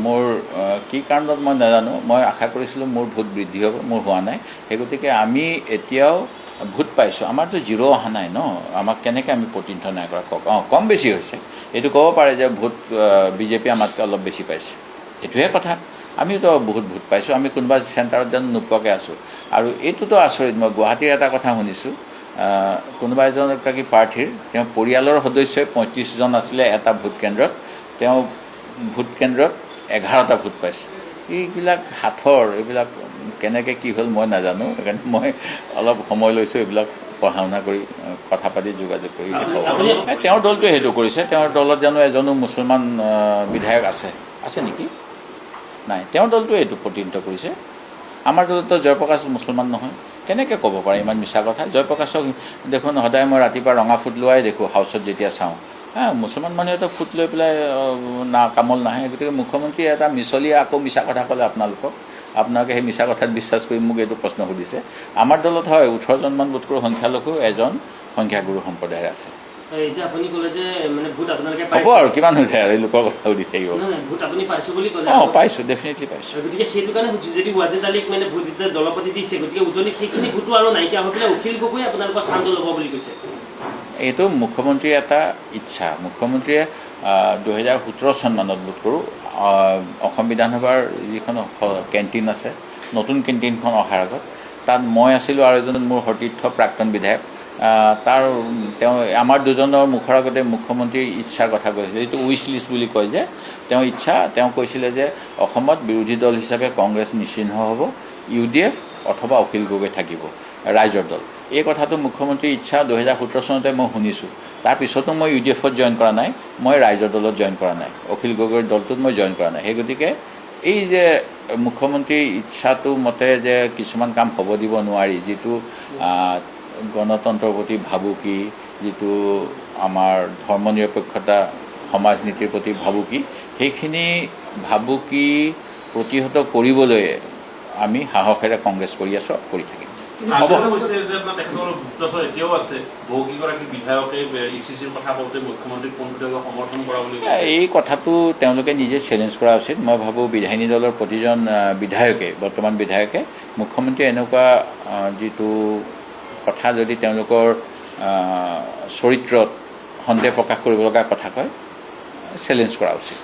মোৰ কি কাৰণত মই নাজানো মই আশা কৰিছিলোঁ মোৰ ভোট বৃদ্ধি হ'ব মোৰ হোৱা নাই সেই গতিকে আমি এতিয়াও ভোট পাইছোঁ আমাৰতো জিৰ' অহা নাই ন আমাক কেনেকৈ আমি প্ৰতিনিধিত্ব নাই কৰা কওক কম বেছি হৈছে এইটো ক'ব পাৰে যে ভোট বিজেপি আমাতকৈ অলপ বেছি পাইছে এইটোহে কথা আমিতো বহুত ভোট পাইছোঁ আমি কোনোবা চেণ্টাৰত যেন নোপোৱাকৈ আছোঁ আৰু এইটোতো আচৰিত মই গুৱাহাটীৰ এটা কথা শুনিছোঁ কোনোবা এগৰাকী প্ৰাৰ্থীৰ তেওঁ পৰিয়ালৰ সদস্যই 35জন আছিলে এটা ভোট কেন্দ্ৰত তেওঁ ভোট কেন্দ্ৰত 11টা ভোট পাইছে এইবিলাক হাতৰ এইবিলাক কেনেকৈ কি হ'ল মই নাজানো সেইকাৰণে মই অলপ সময় লৈছোঁ এইবিলাক পঢ়া শুনা কৰি কথা পাতি যোগাযোগ কৰি তেওঁৰ দলটোৱে সেইটো কৰিছে তেওঁৰ দলত জানো এজনো মুছলমান বিধায়ক আছে নেকি নাই তেওঁৰ দলটোৱে এইটো প্ৰতিনিধিত্ব কৰিছে আমাৰ দলতো জয়প্ৰকাশ মুছলমান নহয় কেনেকৈ ক'ব পাৰে ইমান মিছা কথা জয়প্ৰকাশক দেখোন সদায় মই ৰাতিপুৱা ৰঙা ফুট লোৱাই দেখোঁ হাউচত যেতিয়া চাওঁ মুছলমান মানুহেতো ফুট লৈ পেলাই কামত নাহে গতিকে মুখ্যমন্ত্ৰীয়ে এটা মিছলীয়া আকৌ মিছা কথা ক'লে আপোনালোকে সেই মিছা কথাত বিশ্বাস কৰি মোক এইটো প্ৰশ্ন সুধিছে আমাৰ দলত হয় 18জনমান বোধকৰো সংখ্যালঘু এজন সংখ্যাগুৰু সম্প্ৰদায়ৰ আছে হ'ব আৰু কিমান হৈ থাকে এই লোকৰ কথা সুধি থাকিব পাইছোঁ ডেফিনেটলি পাইছোঁ গতিকে সেইটো কাৰণে যদি ৱাজেদ আলীক মানে ভোট দলপতি দিছে গতিকে উজনি সেইখিনি ভোটো আৰু নাইকিয়া হৈ পেলাই অখিল গগৈ আপোনালোকৰ স্থানটো ল'ব বুলি কৈছে এইটো মুখ্যমন্ত্ৰীৰ এটা ইচ্ছা মুখ্যমন্ত্ৰীয়ে 2017 চনমানত বোধ কৰোঁ অসম বিধানসভাৰ যিখন কেণ্টিন আছে নতুন কেণ্টিনখন অহাৰ আগত তাত মই আছিলোঁ আৰু এজন মোৰ সতীৰ্থ প্ৰাক্তন বিধায়ক তেওঁ আমাৰ দুজনৰ মুখৰ আগতে মুখ্যমন্ত্ৰীৰ ইচ্ছাৰ কথা কৈছিলে এইটো উইচ লিষ্ট বুলি কয় যে তেওঁ ইচ্ছা তেওঁ কৈছিলে যে অসমত বিৰোধী দল হিচাপে কংগ্ৰেছ নিচিহ্ন হ'ব UDF অথবা অখিল গগৈ থাকিব ৰাইজৰ দল এই কথাটো মুখ্যমন্ত্ৰীৰ ইচ্ছা 2017 চনতে মই শুনিছোঁ তাৰপিছতো মই UDFত জইন কৰা নাই মই ৰাইজৰ দলত জইন কৰা নাই অখিল গগৈৰ দলটোত মই জইন কৰা নাই সেই গতিকে এই যে মুখ্যমন্ত্ৰীৰ ইচ্ছাটো মতে যে কিছুমান কাম হ'ব দিব নোৱাৰি যিটো গণতন্ত্ৰৰ প্ৰতি ভাবুকি যিটো আমাৰ ধৰ্মনিৰপেক্ষতা সমাজনীতিৰ প্ৰতি ভাবুকি সেইখিনি ভাবুকি প্ৰতিহত কৰিবলৈ আমি সাহসেৰে কংগ্ৰেছ কৰি আছোঁ কৰি থাকিম এই কথাটো তেওঁলোকে নিজে চেলেঞ্জ কৰা উচিত মই ভাবোঁ বিধায়িনী দলৰ প্ৰতিজন বিধায়কে বৰ্তমান বিধায়কে মুখ্যমন্ত্ৰীয়ে এনেকুৱা যিটো কথা যদি তেওঁলোকৰ চৰিত্ৰত সন্দেহ প্ৰকাশ কৰিব লগা কথা কয় চেলেঞ্জ কৰা উচিত